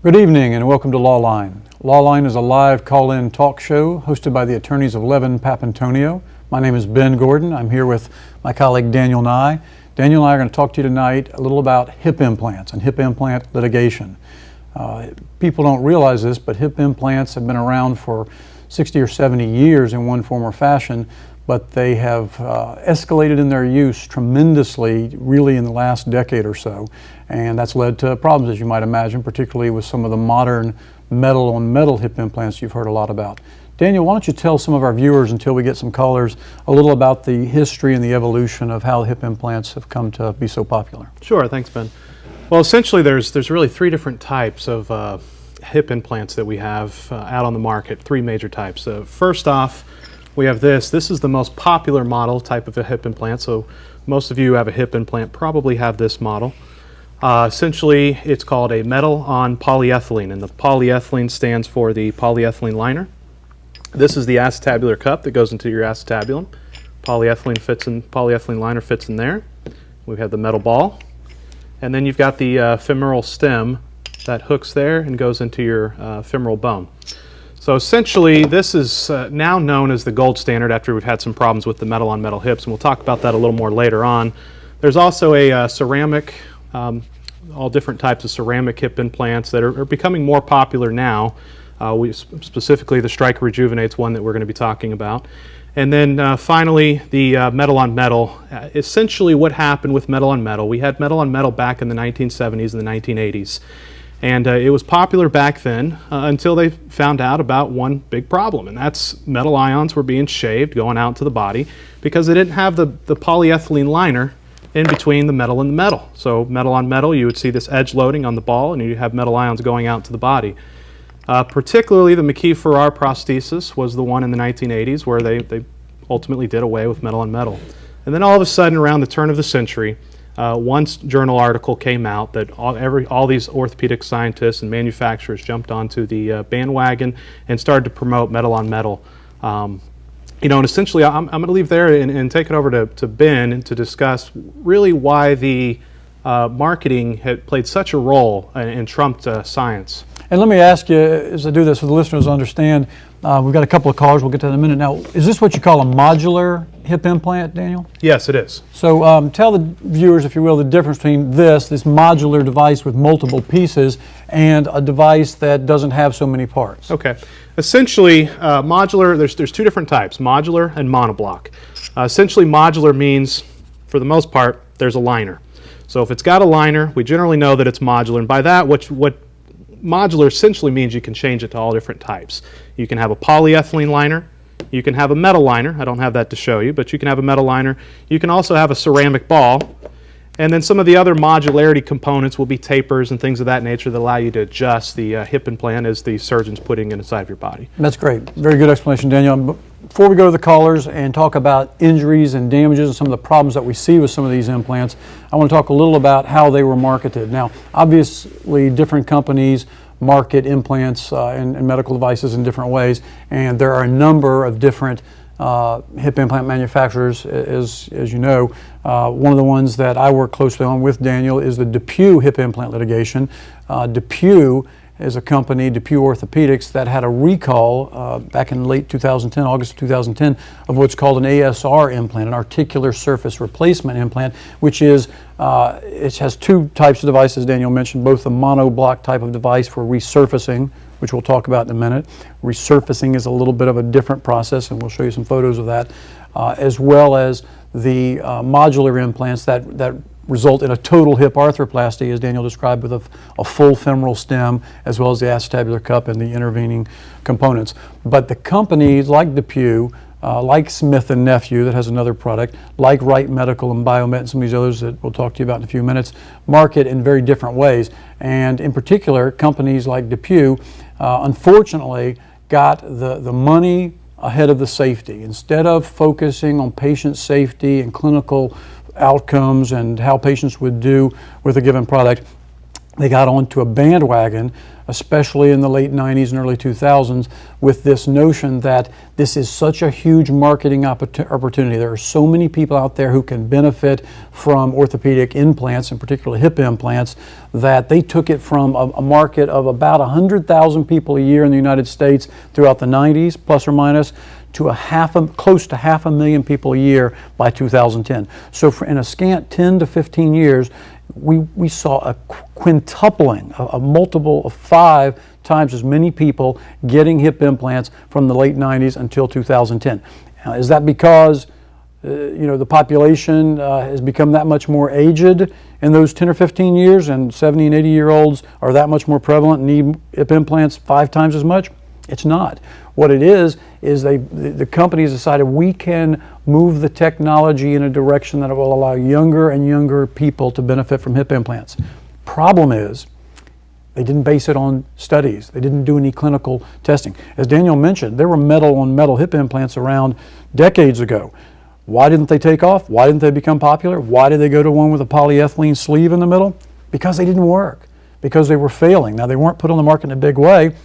Good evening and welcome to Law Line. Law Line is a live call-in talk show hosted by the attorneys of Levin, Papantonio. My name is Ben Gordon. I'm here with my colleague Daniel Nye. Daniel and I are going to talk to you tonight a little about hip implants and hip implant litigation. People don't realize this, but hip implants have been around for 60 or 70 years in one form or fashion, but they have escalated in their use tremendously really in the last decade or so. And that's led to problems, as you might imagine, particularly with some of the modern metal-on-metal hip implants you've heard a lot about. Daniel, why don't you tell some of our viewers, until we get some callers, a little about the history and the evolution of how hip implants have come to be so popular? Sure, thanks, Ben. Well, essentially there's really three different types of hip implants that we have out on the market, three major types. First off, we have this. This is the most popular model type of a hip implant, so most of you who have a hip implant probably have this model. Essentially, it's called a metal-on polyethylene, and the polyethylene stands for the polyethylene liner. This is the acetabular cup that goes into your acetabulum. Polyethylene liner fits in there. We have the metal ball, and then you've got the femoral stem that hooks there and goes into your femoral bone. So essentially, this is now known as the gold standard after we've had some problems with the metal-on-metal hips, and we'll talk about that a little more later on. There's also a ceramic, all different types of ceramic hip implants that are becoming more popular now. Specifically, the Stryker Rejuvenate's one that we're going to be talking about. And then finally, the metal-on-metal. Essentially, what happened with metal-on-metal, we had metal-on-metal back in the 1970s and the 1980s. And it was popular back then until they found out about one big problem, and that's metal ions were being shaved going out to the body because they didn't have the polyethylene liner in between the metal and the metal. So metal on metal, you would see this edge loading on the ball, and you have metal ions going out to the body. Particularly the McKee-Ferrar prosthesis was the one in the 1980s where they ultimately did away with metal on metal. And then all of a sudden, around the turn of the century, one journal article came out that all these orthopedic scientists and manufacturers jumped onto the bandwagon and started to promote metal on metal. You know, and essentially, I'm going to leave there and take it over to Ben to discuss really why the marketing had played such a role and trumped science. And let me ask you, as I do this so the listeners understand, we've got a couple of callers, we'll get to that in a minute. Now, is this what you call a modular hip implant, Daniel? Yes, it is. So tell the viewers, if you will, the difference between this modular device with multiple pieces and a device that doesn't have so many parts. Okay. Essentially, modular, there's two different types, modular and monoblock. Essentially, modular means, for the most part, there's a liner. So if it's got a liner, we generally know that it's modular, and by that, what modular essentially means you can change it to all different types. You can have a polyethylene liner, you can have a metal liner, I don't have that to show you, but you can have a metal liner. You can also have a ceramic ball, and then some of the other modularity components will be tapers and things of that nature that allow you to adjust the hip implant as the surgeon's putting it inside of your body. That's great. Very good explanation, Daniel. Before we go to the callers and talk about injuries and damages and some of the problems that we see with some of these implants, I want to talk a little about how they were marketed. Now, obviously, different companies market implants and medical devices in different ways, and there are a number of different hip implant manufacturers, as you know. One of the ones that I work closely on with Daniel is the DePuy hip implant litigation. DePuy is a company, DePuy Orthopedics, that had a recall back in late 2010, August of 2010, of what's called an ASR implant, an articular surface replacement implant, which is, it has two types of devices Daniel mentioned, both the monoblock type of device for resurfacing, which we'll talk about in a minute. Resurfacing is a little bit of a different process, and we'll show you some photos of that, as well as the modular implants that result in a total hip arthroplasty, as Daniel described, with a full femoral stem, as well as the acetabular cup and the intervening components. But the companies like DePuy, like Smith & Nephew, that has another product, like Wright Medical and Biomet and some of these others that we'll talk to you about in a few minutes, market in very different ways. And in particular, companies like DePuy, unfortunately, got the money ahead of the safety. Instead of focusing on patient safety and clinical outcomes and how patients would do with a given product, they got onto a bandwagon, especially in the late 90s and early 2000s, with this notion that this is such a huge marketing opportunity. There are so many people out there who can benefit from orthopedic implants, and particularly hip implants, that they took it from a market of about 100,000 people a year in the United States throughout the 90s, plus or minus, to close to 500,000 people a year by 2010. So in a scant 10 to 15 years, we saw a quintupling, a multiple of 5 times as many people getting hip implants from the late 90s until 2010. Now, is that because the population has become that much more aged in those 10 or 15 years, and 70 and 80-year-olds are that much more prevalent and need hip implants 5 times as much? It's not. What it is the companies decided we can move the technology in a direction that will allow younger and younger people to benefit from hip implants. Problem is, they didn't base it on studies. They didn't do any clinical testing. As Daniel mentioned, there were metal on metal hip implants around decades ago. Why didn't they take off? Why didn't they become popular? Why did they go to one with a polyethylene sleeve in the middle? Because they didn't work, because they were failing. Now, they weren't put on the market in a big way,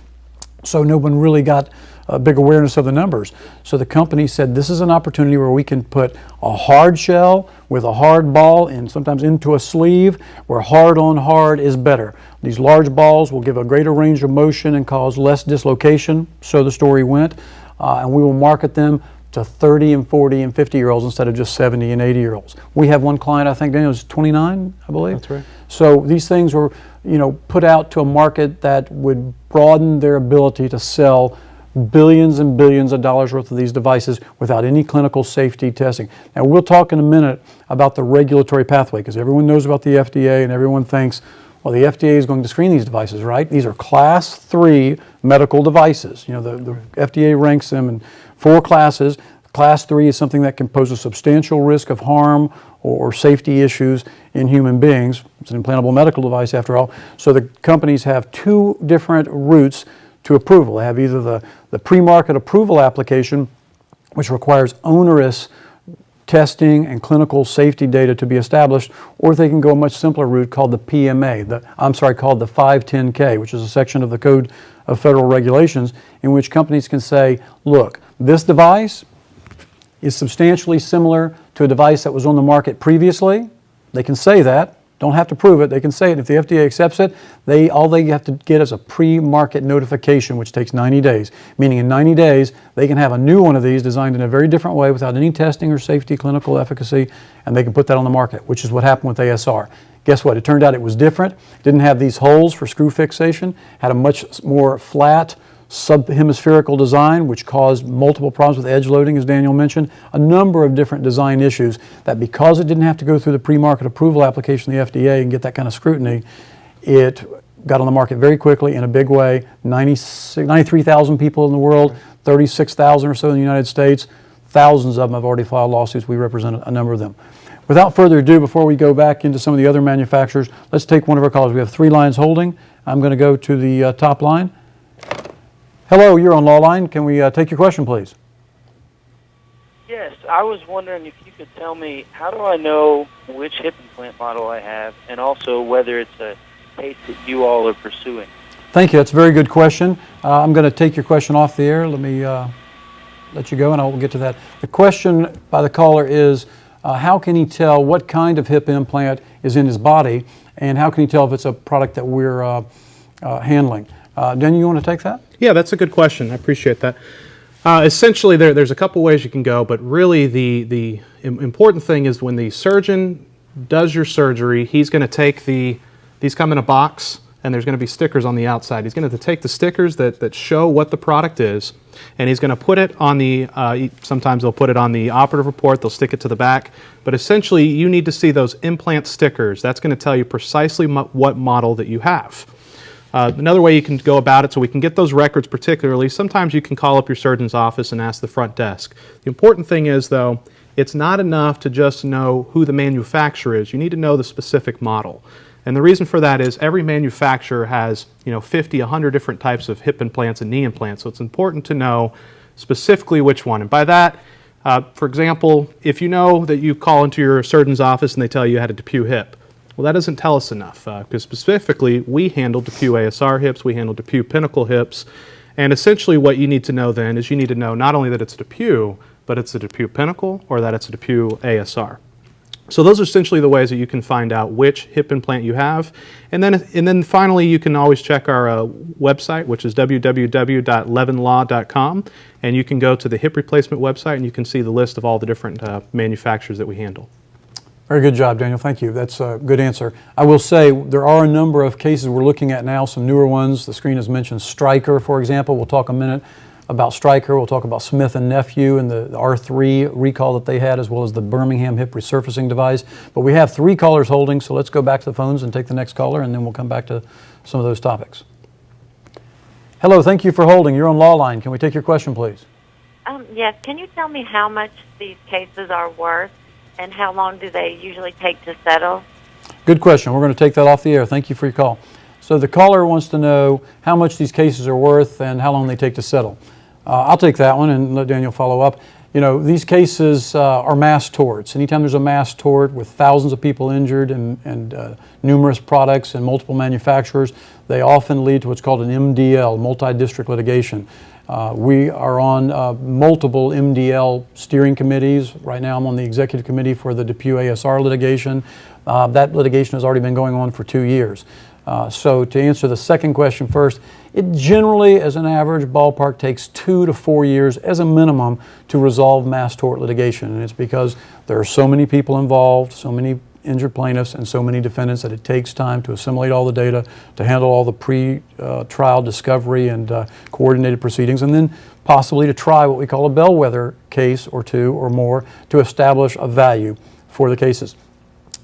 so no one really got a big awareness of the numbers. So the company said, this is an opportunity where we can put a hard shell with a hard ball and sometimes into a sleeve, where hard on hard is better. These large balls will give a greater range of motion and cause less dislocation, so the story went, and we will market them to 30 and 40 and 50-year-olds instead of just 70 and 80-year-olds. We have one client, I think Daniel, is 29, I believe. That's right. So these things were, put out to a market that would broaden their ability to sell billions and billions of dollars worth of these devices without any clinical safety testing. Now, we'll talk in a minute about the regulatory pathway, because everyone knows about the FDA and everyone thinks, well, the FDA is going to screen these devices, right? These are Class 3 medical devices. The FDA ranks them in 4 classes. Class 3 is something that can pose a substantial risk of harm or safety issues in human beings. It's an implantable medical device, after all. So the companies have 2 different routes to approval. They have either the pre-market approval application, which requires onerous testing and clinical safety data to be established, or they can go a much simpler route called the PMA, called the 510K, which is a section of the Code of Federal Regulations, in which companies can say, look, this device is substantially similar to a device that was on the market previously. They can say that. Don't have to prove it. They can say it. If the FDA accepts it, all they have to get is a pre-market notification, which takes 90 days. Meaning in 90 days, they can have a new one of these designed in a very different way without any testing or safety, clinical efficacy, and they can put that on the market, which is what happened with ASR. Guess what? It turned out it was different. It didn't have these holes for screw fixation, had a much more flat, sub-hemispherical design, which caused multiple problems with edge loading, as Daniel mentioned, a number of different design issues that, because it didn't have to go through the pre-market approval application of the FDA and get that kind of scrutiny, it got on the market very quickly in a big way. 93,000 people in the world, 36,000 or so in the United States. Thousands of them have already filed lawsuits. We represent a number of them. Without further ado, before we go back into some of the other manufacturers, let's take one of our callers. We have 3 lines holding. I'm going to go to the top line. Hello, you're on Law Line. Can we take your question, please? Yes, I was wondering if you could tell me, how do I know which hip implant model I have, and also whether it's a case that you all are pursuing? Thank you. That's a very good question. I'm going to take your question off the air. Let me let you go, and I'll get to that. The question by the caller is, how can he tell what kind of hip implant is in his body, and how can he tell if it's a product that we're handling? Daniel, you want to take that? Yeah, that's a good question. I appreciate that. Essentially, there's a couple ways you can go, but really the important thing is when the surgeon does your surgery, he's going to take these come in a box, and there's going to be stickers on the outside. He's going to take the stickers that show what the product is, and he's going to put it on sometimes they'll put it on the operative report, they'll stick it to the back, but essentially you need to see those implant stickers. That's going to tell you precisely what model that you have. Another way you can go about it, so we can get those records particularly, sometimes you can call up your surgeon's office and ask the front desk. The important thing is, though, it's not enough to just know who the manufacturer is. You need to know the specific model. And the reason for that is every manufacturer has 50, 100 different types of hip implants and knee implants, so it's important to know specifically which one. And by that, for example, if you know that you call into your surgeon's office and they tell you you had a DePuy hip, Well, that doesn't tell us enough, because specifically we handle DePuy ASR hips, we handle DePuy Pinnacle hips, and essentially what you need to know then is you need to know not only that it's a DePuy, but it's a DePuy Pinnacle or that it's a DePuy ASR. So those are essentially the ways that you can find out which hip implant you have. And then finally, you can always check our website, which is www.levinlaw.com, and you can go to the hip replacement website and you can see the list of all the different manufacturers that we handle. Very good job, Daniel. Thank you. That's a good answer. I will say there are a number of cases we're looking at now, some newer ones. The screen has mentioned Stryker, for example. We'll talk a minute about Stryker. We'll talk about Smith & Nephew and the R3 recall that they had, as well as the Birmingham hip resurfacing device. But we have 3 callers holding, so let's go back to the phones and take the next caller, and then we'll come back to some of those topics. Hello, thank you for holding. You're on Law Line. Can we take your question, please? Yes. Can you tell me how much these cases are worth and how long do they usually take to settle? Good question. We're going to take that off the air. Thank you for your call. So the caller wants to know how much these cases are worth and how long they take to settle. I'll take that one and let Daniel follow up. You know, these cases are mass torts. Anytime there's a mass tort with thousands of people injured and numerous products and multiple manufacturers, they often lead to what's called an MDL, multi-district litigation. We are on multiple MDL steering committees. Right now I'm on the executive committee for the DePuy ASR litigation. That litigation has already been going on for 2 years. So to answer the second question first, it generally, as an average ballpark, takes 2 to 4 years as a minimum to resolve mass tort litigation. And it's because there are so many people involved, so many injured plaintiffs, and so many defendants that it takes time to assimilate all the data, to handle all the pre-trial discovery and coordinated proceedings, and then possibly to try what we call a bellwether case or 2 or more to establish a value for the cases.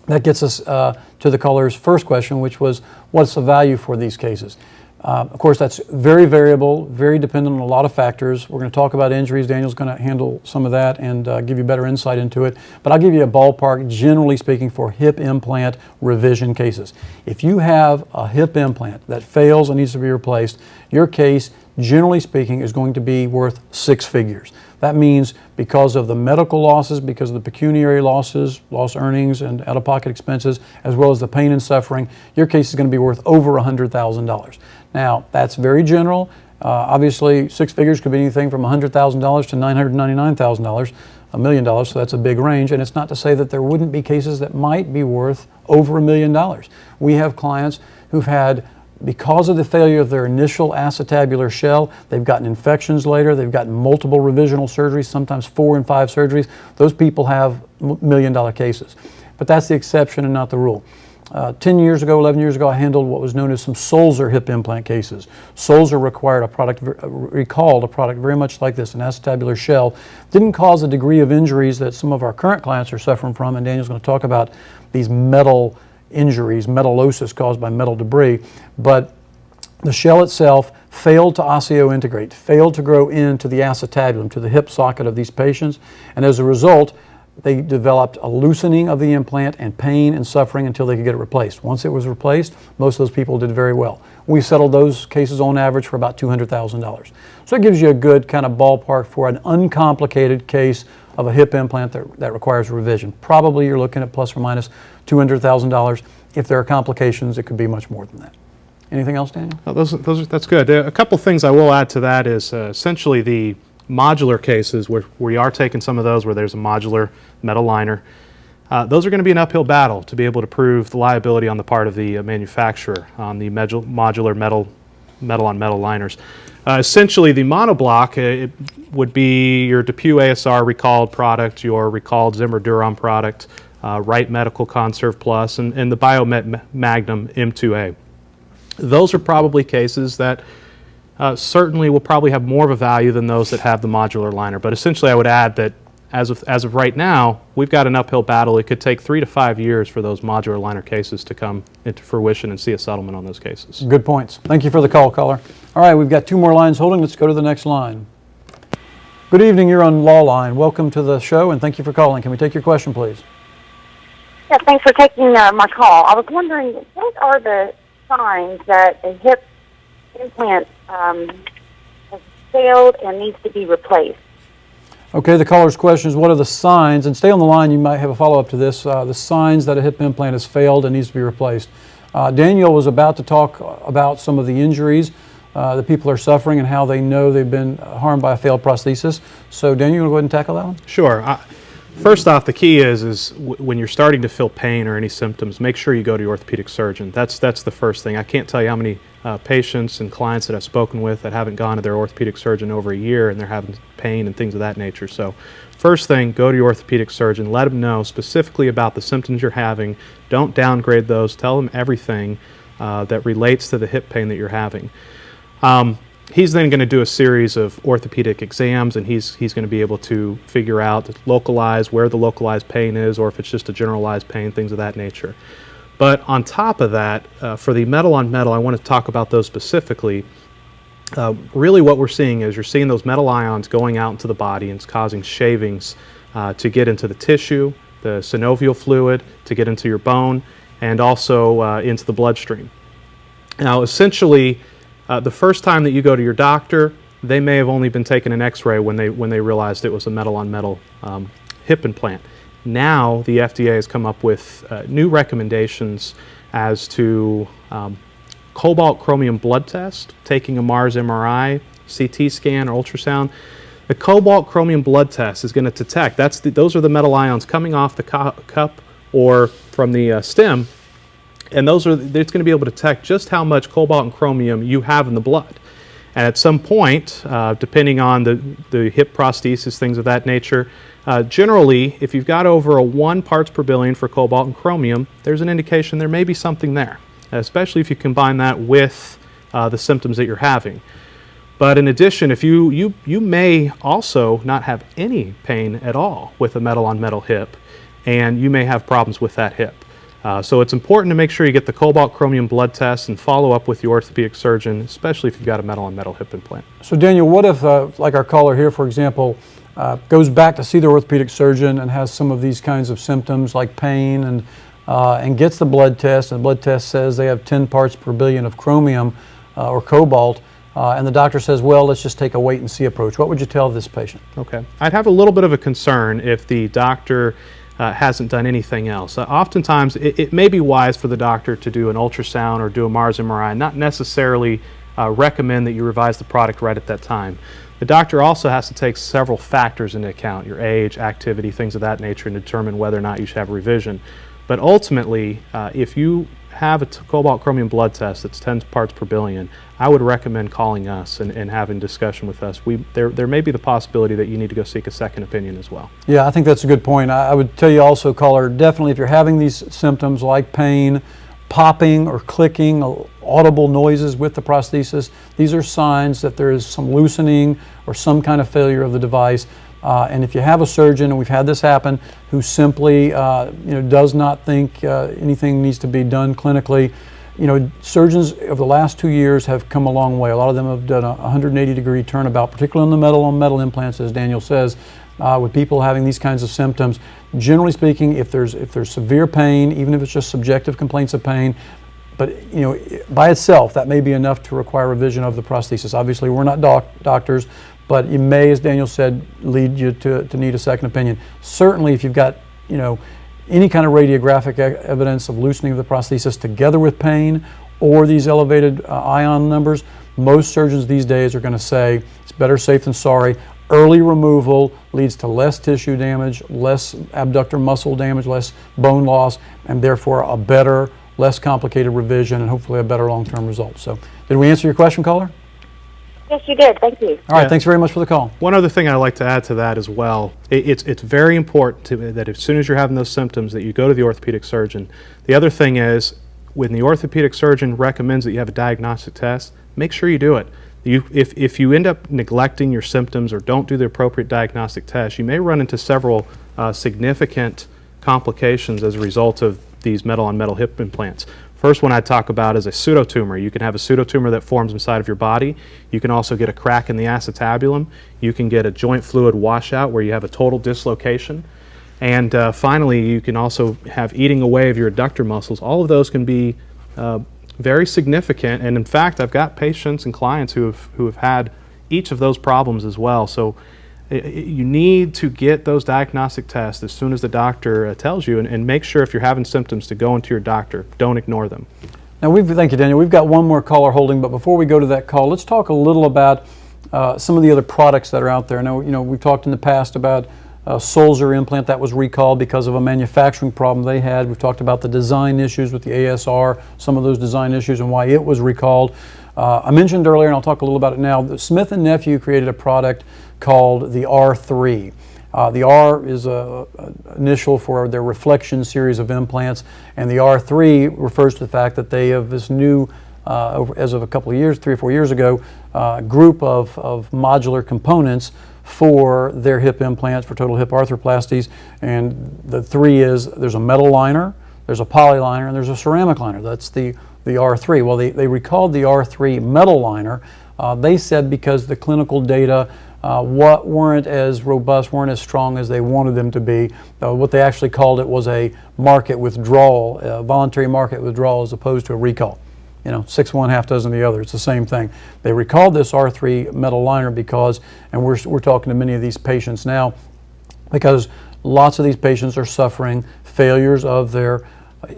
That gets us to the caller's first question, which was, what's the value for these cases? Of course, that's very variable, very dependent on a lot of factors. We're going to talk about injuries. Daniel's going to handle some of that and give you better insight into it. But I'll give you a ballpark, generally speaking, for hip implant revision cases. If you have a hip implant that fails and needs to be replaced, your case, generally speaking, is going to be worth 6 figures. That means because of the medical losses, because of the pecuniary losses, lost earnings and out-of-pocket expenses, as well as the pain and suffering, your case is going to be worth over $100,000. Now, that's very general. Obviously, 6 figures could be anything from $100,000 to $999,000, $1 million, so that's a big range. And it's not to say that there wouldn't be cases that might be worth over $1 million. We have clients who've had, because of the failure of their initial acetabular shell, they've gotten infections later, they've gotten multiple revisional surgeries, sometimes 4 and 5 surgeries. Those people have $1 million cases. But that's the exception and not the rule. 10 years ago, 11 years ago, I handled what was known as some Sulzer hip implant cases. Sulzer recalled a product very much like this, an acetabular shell. Didn't cause a degree of injuries that some of our current clients are suffering from, and Daniel's going to talk about these metal injuries, metallosis caused by metal debris, but the shell itself failed to osseointegrate, failed to grow into the acetabulum, to the hip socket of these patients, and as a result, they developed a loosening of the implant and pain and suffering until they could get it replaced. Once it was replaced, most of those people did very well. We settled those cases on average for about $200,000. So it gives you a good kind of ballpark for an uncomplicated case of a hip implant that requires revision. Probably you're looking at plus or minus $200,000. If there are complications, it could be much more than that. Anything else, Daniel? Oh, that's good. A couple things I will add to that is essentially the modular cases where we are taking some of those where there's a modular metal liner. Those are going to be an uphill battle to be able to prove the liability on the part of the manufacturer on the modular metal-on-metal liners. Essentially, the monoblock it would be your DePuy ASR recalled product, your recalled Zimmer Duron product, Wright Medical Conserve Plus, and the Biomet Magnum M2A. Those are probably cases that certainly will probably have more of a value than those that have the modular liner. But essentially, I would add that as of right now, we've got an uphill battle. It could take 3 to 5 years for those modular liner cases to come into fruition and see a settlement on those cases. Good points. Thank you for the call, caller. All right, we've got 2 more lines holding. Let's go to the next line. Good evening. You're on Law Line. Welcome to the show, and thank you for calling. Can we take your question, please? Yeah, thanks for taking my call. I was wondering, what are the signs that a hip implant has failed and needs to be replaced? Okay, the caller's question is, what are the signs, and stay on the line, you might have a follow-up to this, the signs that a hip implant has failed and needs to be replaced. Daniel was about to talk about some of the injuries that people are suffering and how they know they've been harmed by a failed prosthesis. So Daniel, you want to go ahead and tackle that one? Sure. First off, the key is when you're starting to feel pain or any symptoms, make sure you go to your orthopedic surgeon. That's the first thing. I can't tell you how many patients and clients that I've spoken with that haven't gone to their orthopedic surgeon over a year and they're having pain and things of that nature. So first thing, go to your orthopedic surgeon. Let them know specifically about the symptoms you're having. Don't downgrade those. Tell them everything that relates to the hip pain that you're having. He's then going to do a series of orthopedic exams, and he's going to be able to figure out, localize where the localized pain is, or if it's just a generalized pain, things of that nature. But on top of that, for the metal on metal, I want to talk about those specifically. Really what we're seeing is you're seeing those metal ions going out into the body, and it's causing shavings to get into the tissue, the synovial fluid, to get into your bone, and also into the bloodstream. Now essentially, the first time that you go to your doctor, they may have only been taking an x-ray when they realized it was a metal on metal hip implant. Now the FDA has come up with new recommendations as to cobalt chromium blood test, taking a Mars MRI, CT scan, or ultrasound. The cobalt chromium blood test is going to detect, those are the metal ions coming off the cup or from the stem, and it's going to be able to detect just how much cobalt and chromium you have in the blood. And at some point, depending on the hip prosthesis, things of that nature, generally, if you've got over a 1 parts per billion for cobalt and chromium, there's an indication there may be something there, especially if you combine that with the symptoms that you're having. But in addition, if you may also not have any pain at all with a metal on metal hip, and you may have problems with that hip. So it's important to make sure you get the cobalt chromium blood test and follow up with your orthopedic surgeon, especially if you've got a metal on metal hip implant. So Daniel, what if, like our caller here, for example, goes back to see their orthopedic surgeon and has some of these kinds of symptoms like pain and gets the blood test, and the blood test says they have 10 parts per billion of chromium or cobalt, and the doctor says, well, let's just take a wait and see approach. What would you tell this patient? Okay. I'd have a little bit of a concern if the doctor hasn't done anything else. Oftentimes, it may be wise for the doctor to do an ultrasound or do a Mars MRI, not necessarily recommend that you revise the product right at that time. The doctor also has to take several factors into account, your age, activity, things of that nature, and determine whether or not you should have a revision. But ultimately, if you have a cobalt chromium blood test that's 10 parts per billion, I would recommend calling us and having discussion with us. There may be the possibility that you need to go seek a second opinion as well. Yeah, I think that's a good point. I would tell you also, caller, definitely if you're having these symptoms like pain, popping or clicking, audible noises with the prosthesis, these are signs that there is some loosening or some kind of failure of the device. And if you have a surgeon, and we've had this happen, who simply does not think anything needs to be done clinically, surgeons over the last 2 years have come a long way. A lot of them have done a 180-degree turnabout, particularly on the metal on metal implants, as Daniel says, with people having these kinds of symptoms. Generally speaking, if there's severe pain, even if it's just subjective complaints of pain, but by itself, that may be enough to require revision of the prosthesis. Obviously, we're not doctors, but it may, as Daniel said, lead you to need a second opinion. Certainly, if you've got any kind of radiographic evidence of loosening of the prosthesis together with pain or these elevated ion numbers, most surgeons these days are going to say it's better safe than sorry. Early removal leads to less tissue damage, less abductor muscle damage, less bone loss, and therefore a better, less complicated revision and hopefully a better long-term result. So, did we answer your question, caller? Yes, you did. Thank you. All right, thanks very much for the call. One other thing I'd like to add to that as well, it's very important that as soon as you're having those symptoms that you go to the orthopedic surgeon. The other thing is, when the orthopedic surgeon recommends that you have a diagnostic test, make sure you do it. If you end up neglecting your symptoms or don't do the appropriate diagnostic test, you may run into several significant complications as a result of these metal on metal hip implants. First one I'd talk about is a pseudotumor. You can have a pseudotumor that forms inside of your body. You can also get a crack in the acetabulum. You can get a joint fluid washout where you have a total dislocation. And finally, you can also have eating away of your adductor muscles. All of those can be very significant. And in fact, I've got patients and clients who have had each of those problems as well. So You need to get those diagnostic tests as soon as the doctor tells you, and make sure if you're having symptoms to go into your doctor. Don't ignore them. Now, thank you, Daniel. We've got one more caller holding, but before we go to that call, let's talk a little about some of the other products that are out there. Now, we've talked in the past about Sulzer implant that was recalled because of a manufacturing problem they had. We've talked about the design issues with the ASR, some of those design issues and why it was recalled. I mentioned earlier, and I'll talk a little about it now, that Smith & Nephew created a product called the R3. The R is an initial for their reflection series of implants, and the R3 refers to the fact that they have this new, as of a couple of years, 3 or 4 years ago, group of modular components for their hip implants, for total hip arthroplasties. And the 3 is there's a metal liner, there's a poly liner, and there's a ceramic liner. That's the R3. Well, they recalled the R3 metal liner. They said because the clinical data weren't as robust, weren't as strong as they wanted them to be. What they actually called it was a market withdrawal, a voluntary market withdrawal as opposed to a recall. 6 one, half dozen the other. It's the same thing. They recalled this R3 metal liner because, and we're talking to many of these patients now, because lots of these patients are suffering failures of their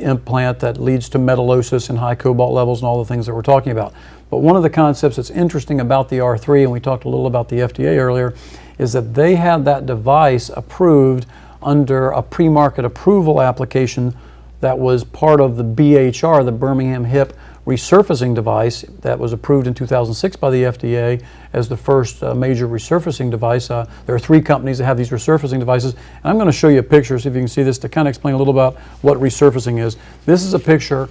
implant that leads to metallosis and high cobalt levels and all the things that we're talking about. But one of the concepts that's interesting about the R3, and we talked a little about the FDA earlier, is that they had that device approved under a pre-market approval application that was part of the BHR, the Birmingham Hip Resurfacing Device, that was approved in 2006 by the FDA as the first major resurfacing device. There are 3 companies that have these resurfacing devices, and I'm going to show you a picture, see if you can see this, to kind of explain a little about what resurfacing is. This is a picture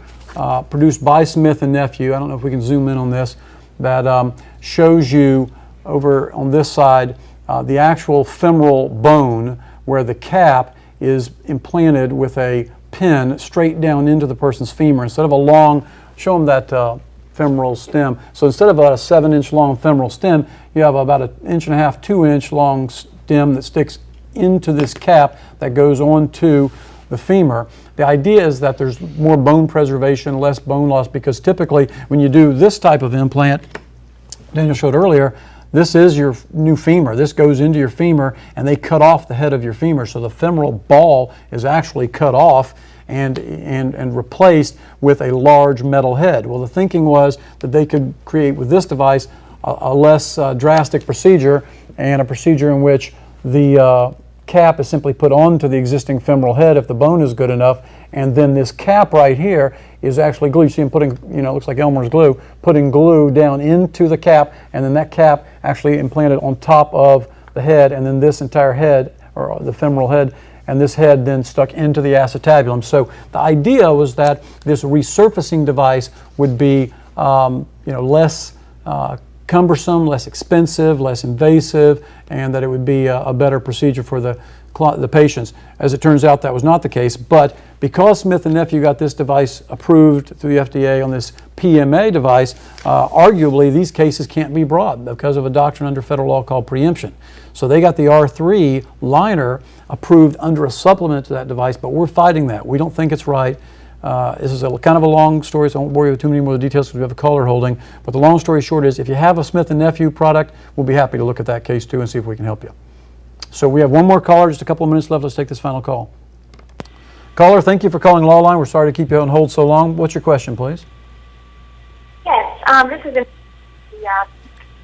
produced by Smith & Nephew. I don't know if we can zoom in on this, that shows you over on this side the actual femoral bone where the cap is implanted with a pin straight down into the person's femur instead of a long, show them that femoral stem. So instead of a 7-inch long femoral stem, you have about 1.5 inch, 2 inch long stem that sticks into this cap that goes onto the femur. The idea is that there's more bone preservation, less bone loss, because typically when you do this type of implant, Daniel showed earlier, this is your new femur. This goes into your femur and they cut off the head of your femur. So the femoral ball is actually cut off and replaced with a large metal head. Well, the thinking was that they could create with this device a less drastic procedure, and a procedure in which the cap is simply put onto the existing femoral head if the bone is good enough, and then this cap right here is actually glue. You see him putting, it looks like Elmer's glue, putting glue down into the cap, and then that cap actually implanted on top of the head, and then this entire head, or the femoral head, and this head then stuck into the acetabulum. So the idea was that this resurfacing device would be less cumbersome, less expensive, less invasive, and that it would be a better procedure for the patients. As it turns out, that was not the case, but because Smith & Nephew got this device approved through the FDA on this PMA device, arguably these cases can't be brought because of a doctrine under federal law called preemption. So they got the R3 liner approved under a supplement to that device, but we're fighting that. We don't think it's right. This is kind of a long story, so I won't bore you with too many more details because we have a caller holding. But the long story short is, if you have a Smith & Nephew product, we'll be happy to look at that case too and see if we can help you. So we have one more caller, just a couple of minutes left. Let's take this final call. Caller, thank you for calling Law Line. We're sorry to keep you on hold so long. What's your question, please? Yes, this is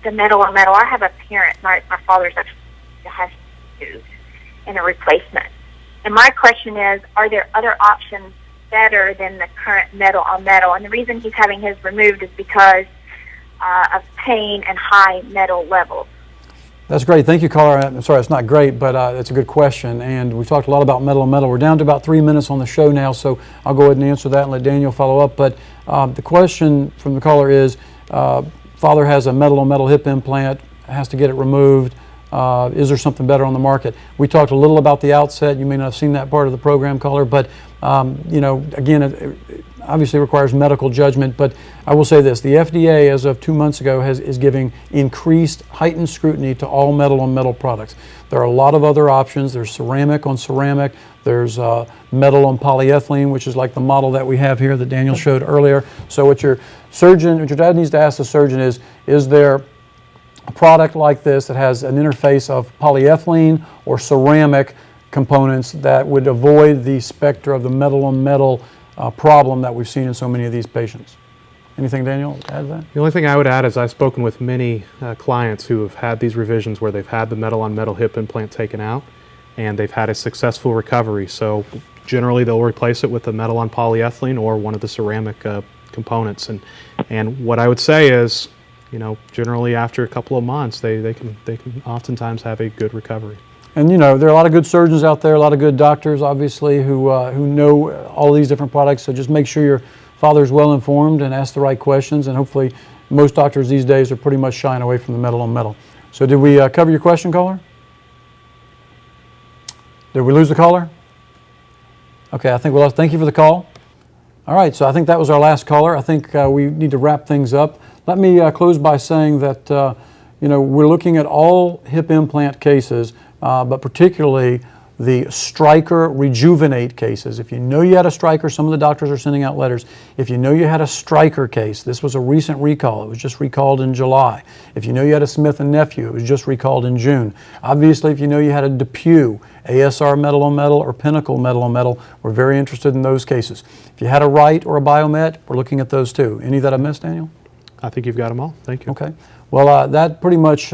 the metal on metal. I have a parent, my father's actually has tubes and a replacement. And my question is, are there other options better than the current metal on metal? And the reason he's having his removed is because of pain and high metal levels. That's great. Thank you, caller. I'm sorry, it's not great, but it's a good question. And we've talked a lot about metal on metal. We're down to about 3 minutes on the show now, so I'll go ahead and answer that and let Daniel follow up. But the question from the caller is, father has a metal on metal hip implant, has to get it removed. Is there something better on the market? We talked a little about the outset. You may not have seen that part of the program, caller, but again, it obviously requires medical judgment. But I will say this: the FDA, as of 2 months ago, is giving increased, heightened scrutiny to all metal on metal products. There are a lot of other options. There's ceramic on ceramic. There's metal on polyethylene, which is like the model that we have here that Daniel showed earlier. So what your dad needs to ask the surgeon is there a product like this that has an interface of polyethylene or ceramic components that would avoid the specter of the metal-on-metal problem that we've seen in so many of these patients. Anything, Daniel, to add to that? The only thing I would add is I've spoken with many clients who have had these revisions where they've had the metal-on-metal hip implant taken out and they've had a successful recovery. So generally they'll replace it with the metal on polyethylene or one of the ceramic components. And what I would say is, you know, generally after a couple of months, they can oftentimes have a good recovery. And you know, there are a lot of good surgeons out there, a lot of good doctors, obviously, who know all these different products. So just make sure your father's well informed and ask the right questions. And hopefully, most doctors these days are pretty much shying away from the metal on metal. So did we cover your question, caller? Did we lose the caller? Okay, I think we lost. Thank you for the call. All right, so I think that was our last caller. I think we need to wrap things up. Let me close by saying that you know, we're looking at all hip implant cases, but particularly the Stryker Rejuvenate cases. If you know you had a Stryker, some of the doctors are sending out letters. If you know you had a Stryker case, this was a recent recall. It was just recalled in July. If you know you had a Smith & Nephew, it was just recalled in June. Obviously, if you know you had a DePuy, ASR metal on metal, or Pinnacle metal on metal, we're very interested in those cases. If you had a Wright or a Biomet, we're looking at those too. Any that I missed, Daniel? I think you've got them all. Thank you. Okay. Well, that pretty much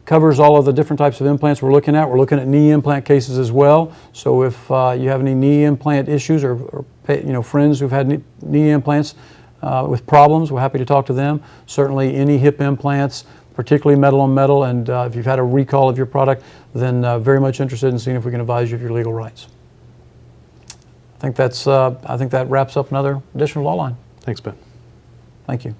covers all of the different types of implants we're looking at. We're looking at knee implant cases as well. So if you have any knee implant issues or you know, friends who've had knee implants with problems, we're happy to talk to them. Certainly any hip implants, particularly metal on metal, and if you've had a recall of your product, then very much interested in seeing if we can advise you of your legal rights. I think that wraps up another edition of Law Line. Thanks, Ben. Thank you.